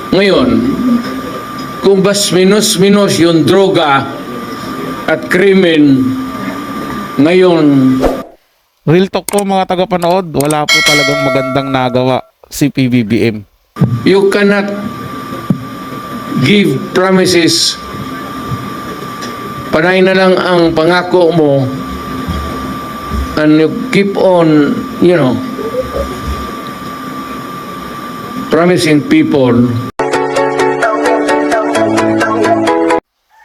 Ngayon, kung bas minus-minus yung droga at krimen ngayon, Real talk po mga tagapanood, wala po talagang magandang nagawa si PBBM. you cannot give promises. Panay na lang ang pangako mo and you keep on, promising people.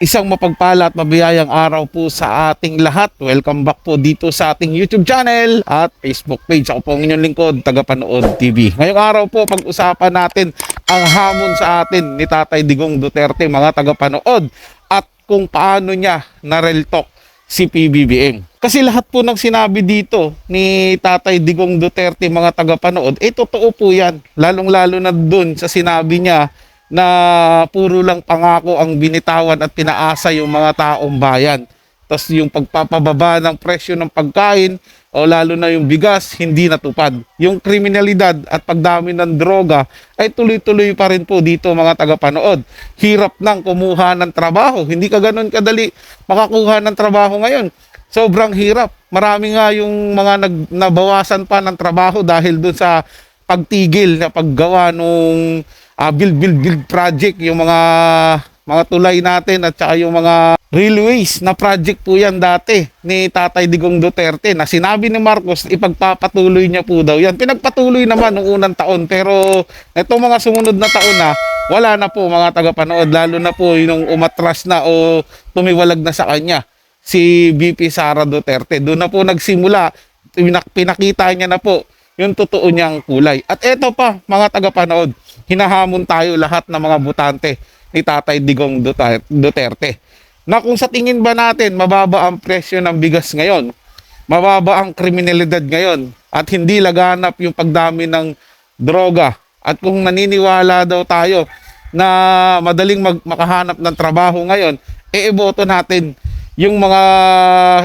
Isang mapagpala at mabiyayang araw po sa ating lahat. Welcome back po dito sa ating YouTube channel at Facebook page. Ako po ang inyong lingkod, Tagapanood TV. Ngayong araw po, pag-usapan natin ang hamon sa atin ni Tatay Digong Duterte, mga tagapanood, at kung paano niya na-real talk si PBBM. Kasi lahat po ng sinabi dito ni Tatay Digong Duterte, mga tagapanood, totoo po yan. Lalong-lalo na dun sa sinabi niya na puro lang pangako ang binitawan at pinaasa yung mga taong bayan. Tapos yung pagpapababa ng presyo ng pagkain o lalo na yung bigas, hindi natupad. Yung kriminalidad at pagdami ng droga ay tuloy-tuloy pa rin po dito, mga tagapanood. Hirap nang kumuha ng trabaho. Hindi ka ganun kadali makakuha ng trabaho ngayon. Sobrang hirap. Marami nga yung mga nabawasan pa ng trabaho dahil dun sa pagtigil na paggawa nung build project, yung mga tulay natin at saka yung mga railways na project po yan dati ni Tatay Digong Duterte na sinabi ni Marcos ipagpapatuloy niya po daw yan. Pinagpatuloy naman noong unang taon, pero itong mga sumunod na taon na wala na po, mga tagapanood, lalo na po yung umatras na o tumiwalag na sa kanya si VP Sara Duterte. Doon na po nagsimula, pinakita niya na po yung totoo niyang kulay. At eto pa, mga tagapanood, hinahamon tayo lahat ng mga botante ni Tatay Digong Duterte. Na kung sa tingin ba natin mababa ang presyo ng bigas ngayon, mababa ang kriminalidad ngayon, at hindi laganap yung pagdami ng droga, at kung naniniwala daw tayo na madaling makahanap ng trabaho ngayon, iboto natin yung mga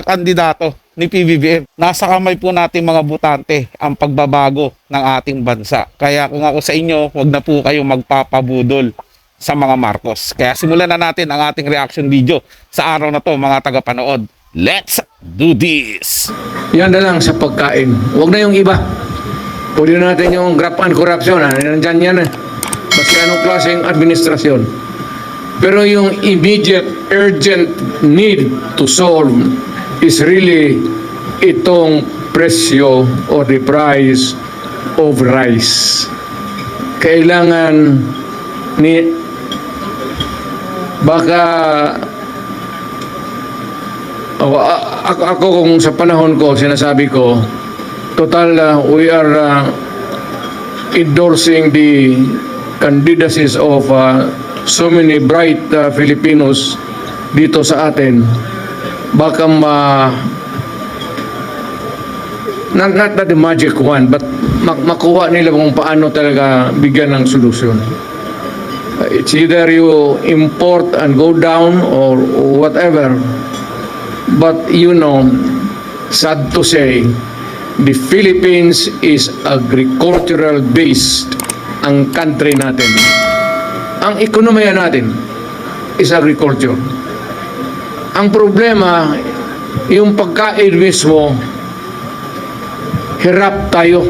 kandidato ni PBBM. Nasa kamay po natin, mga botante, ang pagbabago ng ating bansa. Kaya kung ako sa inyo, wag na po kayo magpapabudol sa mga Marcos. Kaya simulan na natin ang ating reaction video sa araw na to, mga tagapanood. Let's do this! Yan na lang sa pagkain. Huwag na yung iba. Pwede natin yung graft and corruption. Nandyan yan. Basta anong klaseng administrasyon. Pero yung immediate, urgent need to solve is really itong presyo or the price of rice. Kailangan ni baka ako kung sa panahon ko sinasabi ko total we are endorsing the candidacies of so many bright Filipinos dito sa atin. Baka not the magic one, but makuha nila kung paano talaga bigyan ng solusyon. It's either you import and go down or whatever, but sad to say, the Philippines is agricultural based ang country natin. Ang ekonomiya natin is agriculture. Ang problema, yung pagkain mismo, hirap tayo.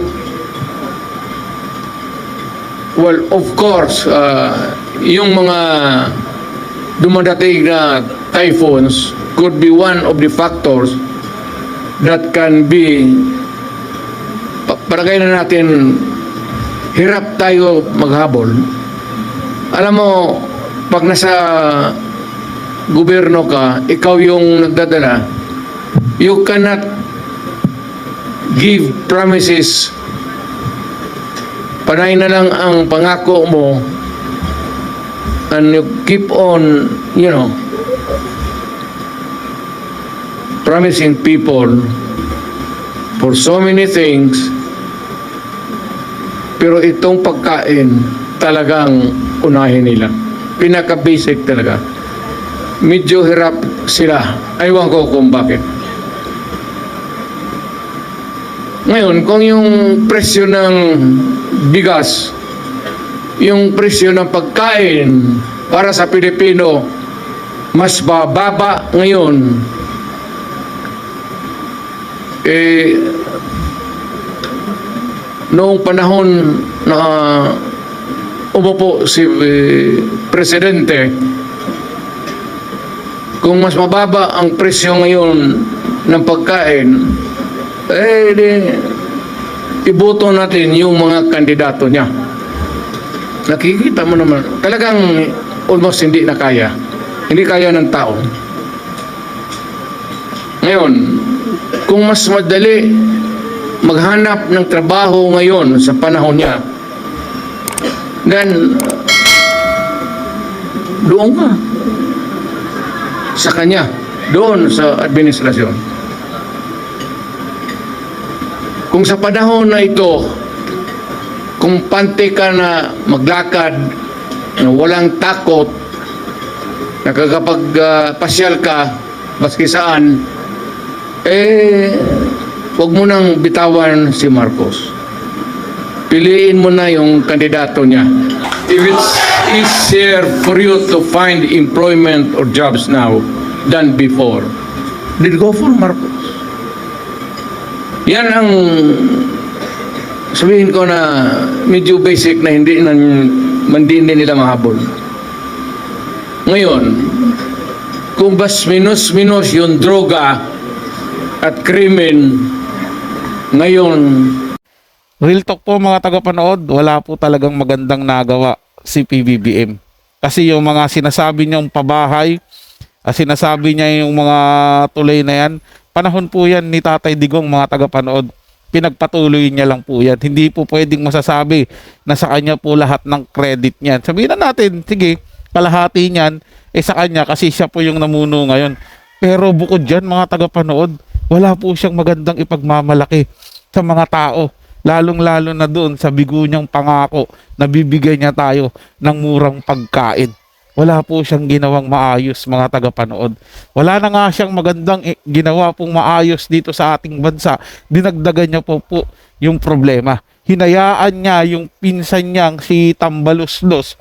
Well, of course, yung mga dumadating na typhoons could be one of the factors that can be, paragay na natin, hirap tayo maghabol. Alam mo, pag nasa gobyerno ka, ikaw yung nagdadala, you cannot give promises. Panay na lang ang pangako mo and you keep on, promising people for so many things, pero itong pagkain talagang unahin nila. Pinaka-basic talaga. Medyo hirap sila. Aywan ko kung bakit. Ngayon, kung yung presyo ng bigas yung presyo ng pagkain para sa Pilipino mas bababa ngayon, noong panahon na umupo si Presidente, kung mas mababa ang presyo ngayon ng pagkain, iboto natin yung mga kandidato niya. Nakikita mo naman, talagang almost hindi na kaya. Hindi kaya ng tao. Ngayon, kung mas madali maghanap ng trabaho ngayon sa panahon niya, then doon ka sa kanya, doon sa administrasyon. Kung sa panahon na ito, kung pante ka na maglakad, na walang takot, nakakapag-pasyal ka, maski saan, huwag mo nang bitawan si Marcos. Piliin mo na yung kandidato niya. If it's easier for you to find employment or jobs now than before, then go for Marcos. Yan ang sabihin ko na medyo basic na hindi nila mahabol. Ngayon, kung bas minus yung droga at krimen, ngayon, Real talk po mga tagapanood, wala po talagang magandang nagawa si PBBM. Kasi yung mga sinasabi niyang pabahay, sinasabi niya yung mga tulay na yan, panahon po yan ni Tatay Digong mga tagapanood. Pinagpatuloy niya lang po yan. Hindi po pwedeng masasabi na sa kanya po lahat ng credit niyan. Sabihin na natin, sige, kalahati niyan, sa kanya kasi siya po yung namuno ngayon. Pero bukod dyan mga tagapanood, wala po siyang magandang ipagmamalaki sa mga tao. Lalong-lalo na doon sa bigo niyang pangako na bibigyan niya tayo ng murang pagkain. Wala po siyang ginawang maayos mga tagapanood. Wala na nga siyang magandang ginawa pong maayos dito sa ating bansa. Dinagdagan niya po yung problema. Hinayaan niya yung pinsan niyang si Tambaluslos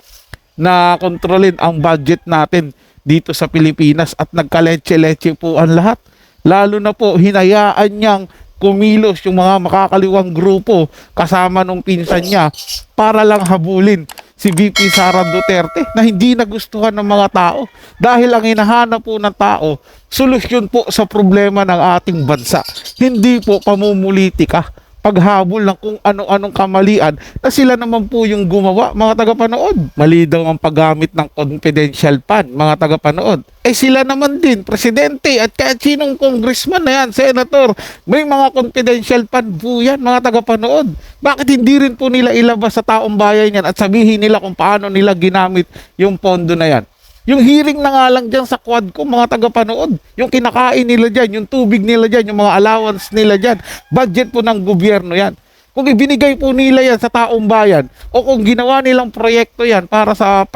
na kontrolin ang budget natin dito sa Pilipinas at nagkaletse-letse po ang lahat. Lalo na po hinayaan niyang kumilos yung mga makakaliwang grupo kasama nung pinsan niya para lang habulin si VP Sara Duterte na hindi nagustuhan ng mga tao dahil ang hinahanap po ng tao solusyon po sa problema ng ating bansa, hindi po pamumulitika, paghabol ng kung ano-anong kamalian na sila naman po yung gumawa mga tagapanood. Mali daw ang paggamit ng confidential fund mga tagapanood. Sila naman din, presidente at kahit sinong congressman na yan, senator, may mga confidential fund po yan mga tagapanood. Bakit hindi rin po nila ilabas sa taong bayan yan at sabihin nila kung paano nila ginamit yung pondo na yan? Yung hearing na nga lang dyan sa Quadcom, mga tagapanood, yung kinakain nila dyan, yung tubig nila dyan, yung mga allowance nila dyan, budget po ng gobyerno yan. Kung ibinigay po nila yan sa taong bayan, o kung ginawa nilang proyekto yan para sa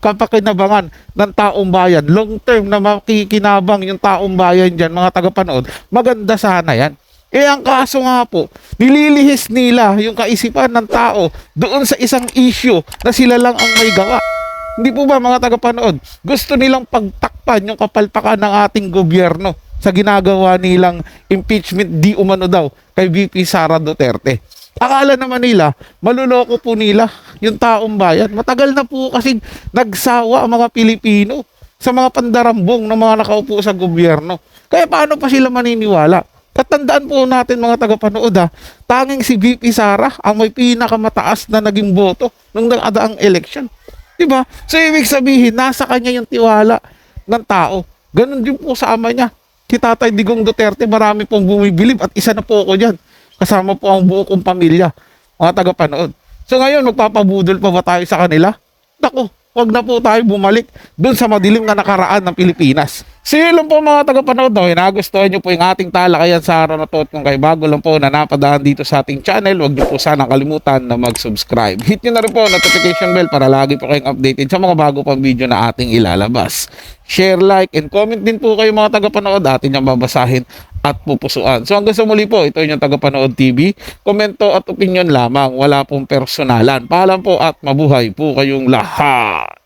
kapakinabangan ng taong bayan, long term na makikinabang yung taong bayan dyan, mga tagapanood, maganda sana yan. Ang kaso nga po, nililihis nila yung kaisipan ng tao doon sa isang issue na sila lang ang may gawa. Hindi po ba mga tagapanood, gusto nilang pagtakpan yung kapalpakan ng ating gobyerno sa ginagawa nilang impeachment di umano daw kay VP Sara Duterte. Akala naman nila, maluloko po nila yung taong bayan. Matagal na po kasi nagsawa ang mga Pilipino sa mga pandarambong ng mga nakaupo sa gobyerno. Kaya paano pa sila maniniwala? Tatandaan po natin mga tagapanood tanging si VP Sara ang may pinakamataas na naging boto nung nakadaang election. Diba? So, ibig sabihin, nasa kanya yung tiwala ng tao. Ganon din po sa ama niya. Si Tatay Digong Duterte, marami pong bumibilib at isa na po ako dyan. Kasama po ang buo kong pamilya. Mga tagapanood. So, ngayon, magpapabudol pa ba tayo sa kanila? Naku, wag na po tayo bumalik dun sa madilim na nakaraan ng Pilipinas. So yun lang po mga tagapanood, nagustuhan nyo po yung ating talakayan sa araw na to. At kung kayo bago lang po na napadaan dito sa ating channel, huwag nyo po sana kalimutan na mag-subscribe. Hit nyo na rin po notification bell para lagi po kayong updated sa mga bago pang video na ating ilalabas. Share, like, and comment din po kayo mga tagapanood. Atin yung babasahin at pupusuan. So hanggang sa muli po, ito yung Tagapanood TV. Komento at opinion lamang, wala pong personalan. Paalam po at mabuhay po kayong lahat.